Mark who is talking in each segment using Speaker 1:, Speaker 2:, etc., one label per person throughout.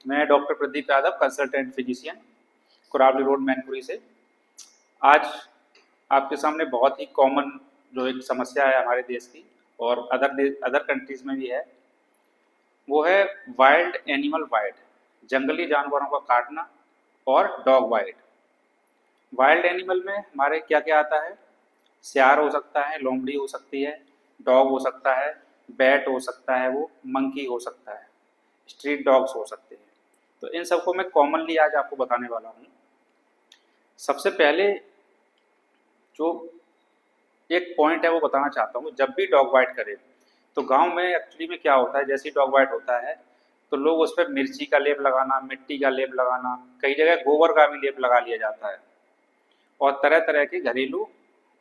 Speaker 1: मैं doctor Pradeep Yadav, consultant physician, Kurawali road, Mainpuri से। आज आपके सामने बहुत ही कॉमन जो एक समस्या है हमारे देश की और अदर कंट्रीज में भी है, वो है वाइल्ड एनिमल बाइट, जंगली जानवरों का काटना और डॉग बाइट। वाइल्ड एनिमल में हमारे क्या क्या आता है? सियार हो सकता है, लोमड़ी हो सकती है, डॉग हो सकता है, बैट हो सकता है, वो मंकी हो सकता है, स्ट्रीट डॉग्स हो सकते हैं। तो इन सबको मैं कॉमनली आज आपको बताने वाला हूँ। सबसे पहले जो एक पॉइंट है वो बताना चाहता हूँ। जब भी डॉग बाइट करे तो गांव में एक्चुअली में क्या होता है, जैसे ही डॉग बाइट होता है तो लोग उस पर मिर्ची का लेप लगाना, मिट्टी का लेप लगाना, कई जगह गोबर का भी लेप लगा लिया जाता है और तरह तरह के घरेलू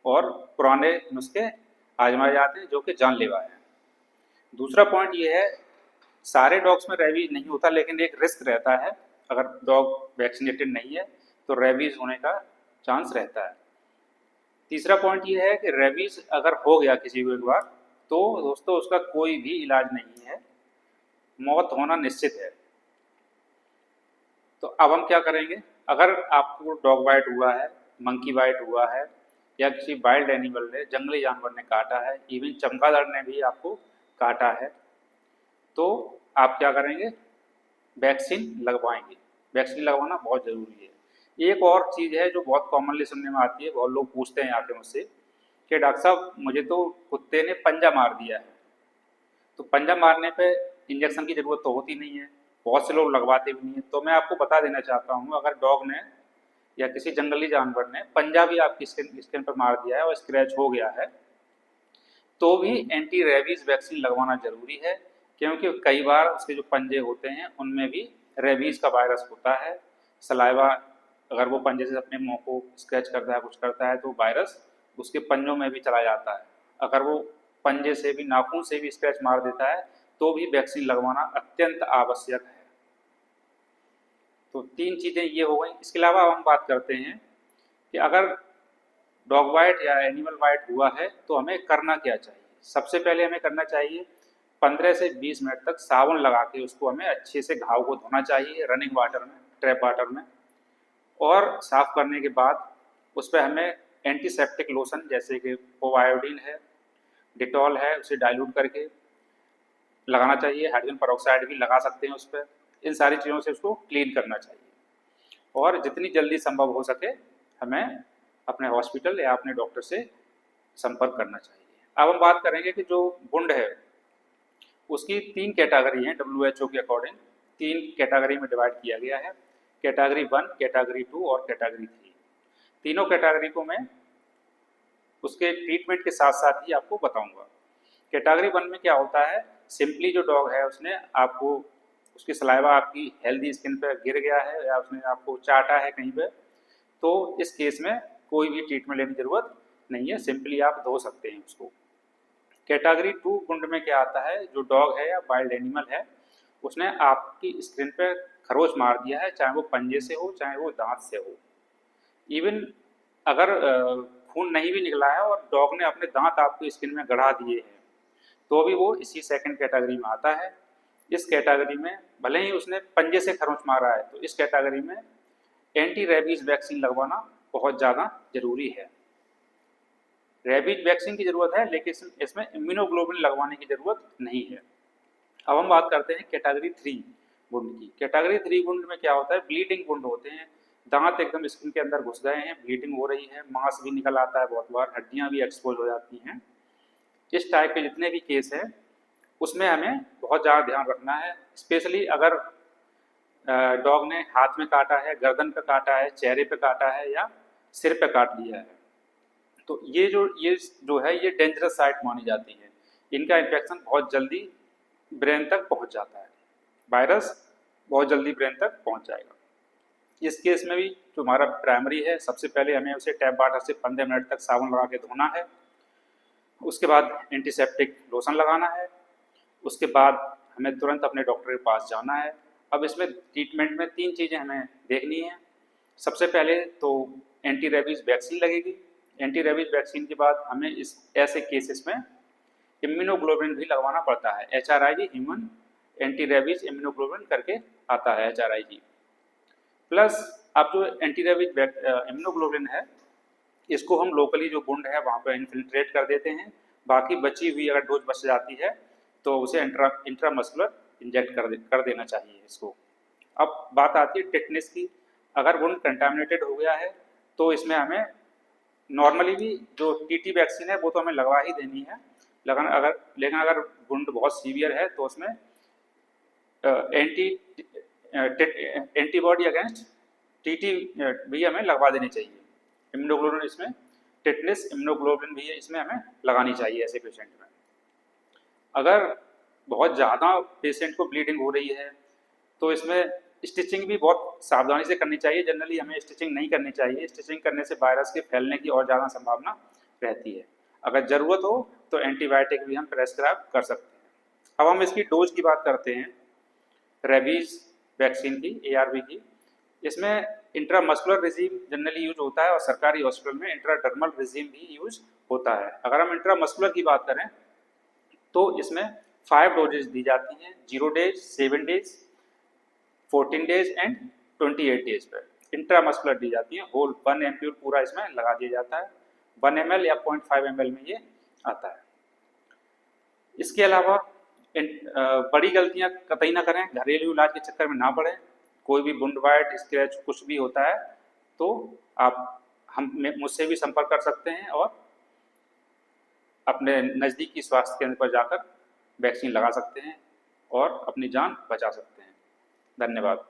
Speaker 1: और पुराने नुस्खे आजमाए जाते हैं जो कि जानलेवा है। दूसरा पॉइंट ये है, सारे डॉग्स में रेबीज नहीं होता, लेकिन एक रिस्क रहता है। अगर डॉग वैक्सीनेटेड नहीं है तो रेबीज होने का चांस रहता है। तीसरा पॉइंट ये है कि रेबीज अगर हो गया किसी को एक बार, तो दोस्तों उसका कोई भी इलाज नहीं है, मौत होना निश्चित है। तो अब हम क्या करेंगे? अगर आपको डॉग बाइट हुआ है, मंकी बाइट हुआ है, या किसी वाइल्ड एनिमल ने, जंगली जानवर ने काटा है, इवन चमगादड़ ने भी आपको काटा है, तो आप क्या करेंगे? वैक्सीन लगवाएंगे। वैक्सीन लगवाना बहुत ज़रूरी है। एक और चीज़ है जो बहुत कॉमनली सुनने में आती है, बहुत लोग पूछते हैं आके मुझसे कि डॉक्टर साहब मुझे तो कुत्ते ने पंजा मार दिया है। तो पंजा मारने पे इंजेक्शन की ज़रूरत तो होती नहीं है, बहुत से लोग लगवाते भी नहीं है। तो मैं आपको बता देना चाहता हूँ, अगर डॉग ने या किसी जंगली जानवर ने पंजा भी आपकी स्किन स्किन पर मार दिया है और स्क्रैच हो गया है, तो भी एंटी रेबीज वैक्सीन लगवाना जरूरी है, क्योंकि कई बार उसके जो पंजे होते हैं उनमें भी रेबीज का वायरस होता है। सलाइवा, अगर वो पंजे से अपने मुंह को स्क्रैच करता है, कुछ करता है, तो वायरस उसके पंजों में भी चला जाता है। अगर वो पंजे से भी, नाखून से भी स्क्रैच मार देता है, तो भी वैक्सीन लगवाना अत्यंत आवश्यक है। तो तीन चीज़ें ये हो गई। इसके अलावा हम बात करते हैं कि अगर डॉग बाइट या एनिमल बाइट हुआ है तो हमें करना क्या चाहिए। सबसे पहले हमें करना चाहिए 15 से 20 मिनट तक साबुन लगा के उसको हमें अच्छे से घाव को धोना चाहिए, रनिंग वाटर में, ट्रैप वाटर में। और साफ करने के बाद उस पर हमें एंटीसेप्टिक लोशन जैसे कि पोवायोडीन है, डिटॉल है, उसे डाइल्यूट करके लगाना चाहिए। हाइड्रोजन पेरोक्साइड भी लगा सकते हैं उस पर। इन सारी चीज़ों से उसको क्लीन करना चाहिए और जितनी जल्दी संभव हो सके हमें अपने हॉस्पिटल या अपने डॉक्टर से संपर्क करना चाहिए। अब हम बात करेंगे कि जो वुंड है उसकी तीन कैटेगरी हैं, WHO के अकॉर्डिंग तीन कैटेगरी में डिवाइड किया गया है। कैटेगरी 1, कैटेगरी 2 और कैटेगरी 3। तीनों कैटेगरी को मैं उसके ट्रीटमेंट के साथ साथ ही आपको बताऊंगा। कैटेगरी 1 में क्या होता है, सिंपली जो डॉग है उसने आपको, उसकी सलाइवा आपकी हेल्दी स्किन पर गिर गया है या उसने आपको चाटा है कहीं पे, तो इस केस में कोई भी ट्रीटमेंट लेने की जरूरत नहीं है, सिंपली आप धो सकते हैं उसको। कैटेगरी 2 वुंड में क्या आता है, जो डॉग है या वाइल्ड एनिमल है उसने आपकी स्किन पे खरोच मार दिया है, चाहे वो पंजे से हो चाहे वो दांत से हो। इवन अगर खून नहीं भी निकला है और डॉग ने अपने दांत आपकी स्किन में गड़ा दिए हैं, तो भी वो इसी सेकंड कैटेगरी में आता है। इस कैटेगरी में भले ही उसने पंजे से खरोंच मारा है, तो इस कैटेगरी में एंटी रेबीज वैक्सीन लगवाना बहुत ज़्यादा जरूरी है। रेबीज वैक्सीन की जरूरत है लेकिन इसमें इम्यूनोग्लोबुलिन लगवाने की जरूरत नहीं है। अब हम बात करते हैं कैटेगरी 3 वुंड की। कैटेगरी 3 वुंड में क्या होता है, ब्लीडिंग वुंड होते हैं। दांत एकदम स्किन के अंदर घुस गए हैं, ब्लीडिंग हो रही है, मांस भी निकल आता है, बहुत बार हड्डियां भी एक्सपोज हो जाती हैं। इस टाइप के जितने भी केस हैं उसमें हमें बहुत ज़्यादा ध्यान रखना है। स्पेशली अगर डॉग ने हाथ में काटा है, गर्दन पे काटा है, चेहरे पे काटा है या सिर पे काट लिया है, तो ये जो है ये डेंजरस साइट मानी जाती है। इनका इन्फेक्शन बहुत जल्दी ब्रेन तक पहुंच जाता है, वायरस बहुत जल्दी ब्रेन तक पहुंच जाएगा। इस केस में भी जो हमारा प्राइमरी है, सबसे पहले हमें उसे टैप वाटर से 15 मिनट तक साबुन लगा के धोना है। उसके बाद एंटीसेप्टिक लोशन लगाना है। उसके बाद हमें तुरंत अपने डॉक्टर के पास जाना है। अब इसमें ट्रीटमेंट में तीन चीज़ें हमें देखनी है। सबसे पहले तो एंटी रेबीज वैक्सीन लगेगी। एंटी रेबीज वैक्सीन के बाद हमें इस ऐसे केसेस में इम्यूनोग्लोबिन भी लगवाना पड़ता है, HRIG, human anti rabies immunoglobulin करके आता है HRIG। प्लस अब जो एंटी रेबीज इम्यूनोग्लोबुलिन है, इसको हम लोकली जो वुंड है वहाँ पर इन्फिल्ट्रेट कर देते हैं। बाकी बची हुई अगर डोज बच जाती है तो उसे इंट्रामस्कुलर इंजेक्ट कर देना चाहिए इसको। अब बात आती है टेटनस की। अगर वुंड कंटामिनेटेड हो गया है तो इसमें हमें नॉर्मली भी जो TT वैक्सीन है वो तो हमें लगवा ही देनी है, लेकिन अगर वुंड बहुत सीवियर है तो उसमें एंटीबॉडी अगेंस्ट TT भी हमें लगवा देनी चाहिए। इम्यूनोग्लोबुलिन इसमें टेटनस इम्यूनोग्लोबुलिन भी इसमें हमें लगानी चाहिए ऐसे पेशेंट में। अगर बहुत ज़्यादा पेशेंट को ब्लीडिंग हो रही है तो इसमें स्टिचिंग भी बहुत सावधानी से करनी चाहिए। जनरली हमें स्टिचिंग नहीं करनी चाहिए, स्टिचिंग करने से वायरस के फैलने की और ज़्यादा संभावना रहती है। अगर ज़रूरत हो तो एंटीबायोटिक भी हम प्रेस्क्राइब कर सकते हैं। अब हम इसकी डोज की बात करते हैं रेबीज वैक्सीन की, ARV की। इसमें इंट्रामस्कुलर रिजीम जनरली यूज होता है और सरकारी हॉस्पिटल में इंट्राडर्मल रिजीम भी यूज होता है। अगर हम इंट्रामस्कुलर की बात करें तो इसमें 5 डोजेज दी जाती हैं, 0 days, 7 days, 14 days and 28 days पर इंट्रामस्कुलर दी जाती है। होल 1 एम्प्यूल पूरा इसमें लगा दिया जाता है। 1 ml या 0.5 ml में ये आता है। इसके अलावा बड़ी गलतियां कतई ना करें, घरेलू इलाज के चक्कर में ना पड़े। कोई भी वुंड वाइट, स्क्रैच कुछ भी होता है तो आप मुझसे भी संपर्क कर सकते हैं और अपने नज़दीकी स्वास्थ्य केंद्र पर जाकर वैक्सीन लगा सकते हैं और अपनी जान बचा सकते हैं। धन्यवाद।